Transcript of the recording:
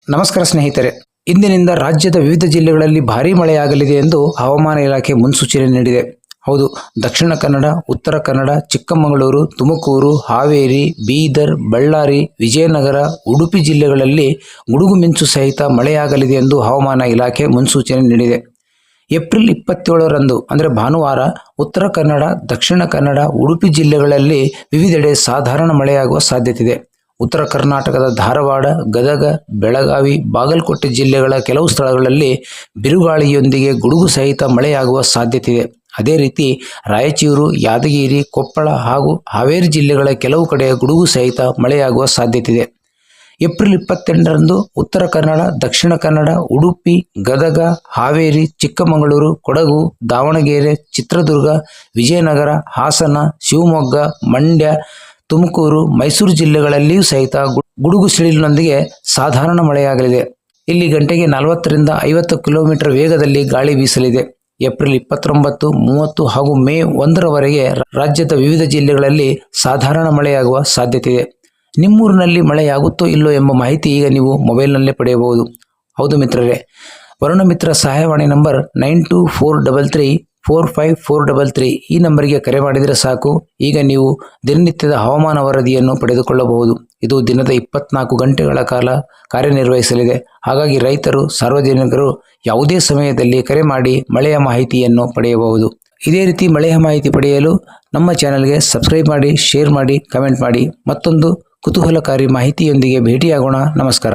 ನಮಸ್ಕಾರ ಸ್ನೇಹಿತರೆ, ಇಂದಿನಿಂದ ರಾಜ್ಯದ ವಿವಿಧ ಜಿಲ್ಲೆಗಳಲ್ಲಿ ಭಾರೀ ಮಳೆಯಾಗಲಿದೆ ಎಂದು ಹವಾಮಾನ ಇಲಾಖೆ ಮುನ್ಸೂಚನೆ ನೀಡಿದೆ. ಹೌದು, ದಕ್ಷಿಣ ಕನ್ನಡ, ಉತ್ತರ ಕನ್ನಡ, ಚಿಕ್ಕಮಗಳೂರು, ತುಮಕೂರು, ಹಾವೇರಿ, ಬೀದರ್, ಬಳ್ಳಾರಿ, ವಿಜಯನಗರ, ಉಡುಪಿ ಜಿಲ್ಲೆಗಳಲ್ಲಿ ಗುಡುಗು ಮಿಂಚು ಸಹಿತ ಮಳೆಯಾಗಲಿದೆ ಎಂದು ಹವಾಮಾನ ಇಲಾಖೆ ಮುನ್ಸೂಚನೆ ನೀಡಿದೆ. ಏಪ್ರಿಲ್ 27ರಂದು ಅಂದರೆ ಭಾನುವಾರ ಉತ್ತರ ಕನ್ನಡ, ದಕ್ಷಿಣ ಕನ್ನಡ, ಉಡುಪಿ ಜಿಲ್ಲೆಗಳಲ್ಲಿ ವಿವಿಧೆಡೆ ಸಾಧಾರಣ ಮಳೆಯಾಗುವ ಸಾಧ್ಯತೆಯಿದೆ. ಉತ್ತರ ಕರ್ನಾಟಕದ ಧಾರವಾಡ, ಗದಗ, ಬೆಳಗಾವಿ, ಬಾಗಲಕೋಟೆ ಜಿಲ್ಲೆಗಳ ಕೆಲವು ಸ್ಥಳಗಳಲ್ಲಿ ಬಿರುಗಾಳಿಯೊಂದಿಗೆ ಗುಡುಗು ಸಹಿತ ಮಳೆಯಾಗುವ ಸಾಧ್ಯತೆಯಿದೆ. ಅದೇ ರೀತಿ ರಾಯಚೂರು, ಯಾದಗಿರಿ, ಕೊಪ್ಪಳ ಹಾಗೂ ಹಾವೇರಿ ಜಿಲ್ಲೆಗಳ ಕೆಲವು ಕಡೆ ಗುಡುಗು ಸಹಿತ ಮಳೆಯಾಗುವ ಸಾಧ್ಯತೆಯಿದೆ. ಏಪ್ರಿಲ್ 28ರಂದು ಉತ್ತರ ಕನ್ನಡ, ದಕ್ಷಿಣ ಕನ್ನಡ, ಉಡುಪಿ, ಗದಗ, ಹಾವೇರಿ, ಚಿಕ್ಕಮಗಳೂರು, ಕೊಡಗು, ದಾವಣಗೆರೆ, ಚಿತ್ರದುರ್ಗ, ವಿಜಯನಗರ, ಹಾಸನ, ಶಿವಮೊಗ್ಗ, ಮಂಡ್ಯ, ತುಮಕೂರು, ಮೈಸೂರು ಜಿಲ್ಲೆಗಳಲ್ಲಿಯೂ ಸಹಿತ ಗುಡುಗು ಸಿಡಿಲಿನೊಂದಿಗೆ ಸಾಧಾರಣ ಮಳೆಯಾಗಲಿದೆ. ಇಲ್ಲಿ ಗಂಟೆಗೆ 40ರಿಂದ 50 ಕಿಲೋಮೀಟರ್ ವೇಗದಲ್ಲಿ ಗಾಳಿ ಬೀಸಲಿದೆ. ಏಪ್ರಿಲ್ 29, 30 ಹಾಗೂ ಮೇ 1ರವರೆಗೆ ರಾಜ್ಯದ ವಿವಿಧ ಜಿಲ್ಲೆಗಳಲ್ಲಿ ಸಾಧಾರಣ ಮಳೆಯಾಗುವ ಸಾಧ್ಯತೆಯಿದೆ. ನಿಮ್ಮೂರಿನಲ್ಲಿ ಮಳೆಯಾಗುತ್ತೋ ಇಲ್ಲೋ ಎಂಬ ಮಾಹಿತಿ ಈಗ ನೀವು ಮೊಬೈಲ್ನಲ್ಲೇ ಪಡೆಯಬಹುದು. ಹೌದು ಮಿತ್ರರೇ, ವರುಣ ಮಿತ್ರ ಸಹಾಯವಾಣಿ ನಂಬರ್ 9243345433 ಈ ನಂಬರಿಗೆ ಕರೆ ಮಾಡಿದರೆ ಸಾಕು. ಈಗ ನೀವು ದಿನನಿತ್ಯದ ಹವಾಮಾನ ವರದಿಯನ್ನು ಪಡೆದುಕೊಳ್ಳಬಹುದು. ಇದು ದಿನದ 24 ಗಂಟೆಗಳ ಕಾಲ ಕಾರ್ಯನಿರ್ವಹಿಸಲಿದೆ. ಹಾಗಾಗಿ ರೈತರು, ಸಾರ್ವಜನಿಕರು ಯಾವುದೇ ಸಮಯದಲ್ಲಿ ಕರೆ ಮಾಡಿ ಮಳೆಯ ಮಾಹಿತಿಯನ್ನು ಪಡೆಯಬಹುದು. ಇದೇ ರೀತಿ ಮಳೆಯ ಮಾಹಿತಿ ಪಡೆಯಲು ನಮ್ಮ ಚಾನೆಲ್ಗೆ ಸಬ್ಸ್ಕ್ರೈಬ್ ಮಾಡಿ, ಶೇರ್ ಮಾಡಿ, ಕಮೆಂಟ್ ಮಾಡಿ. ಮತ್ತೊಂದು ಕುತೂಹಲಕಾರಿ ಮಾಹಿತಿಯೊಂದಿಗೆ ಭೇಟಿಯಾಗೋಣ. ನಮಸ್ಕಾರ.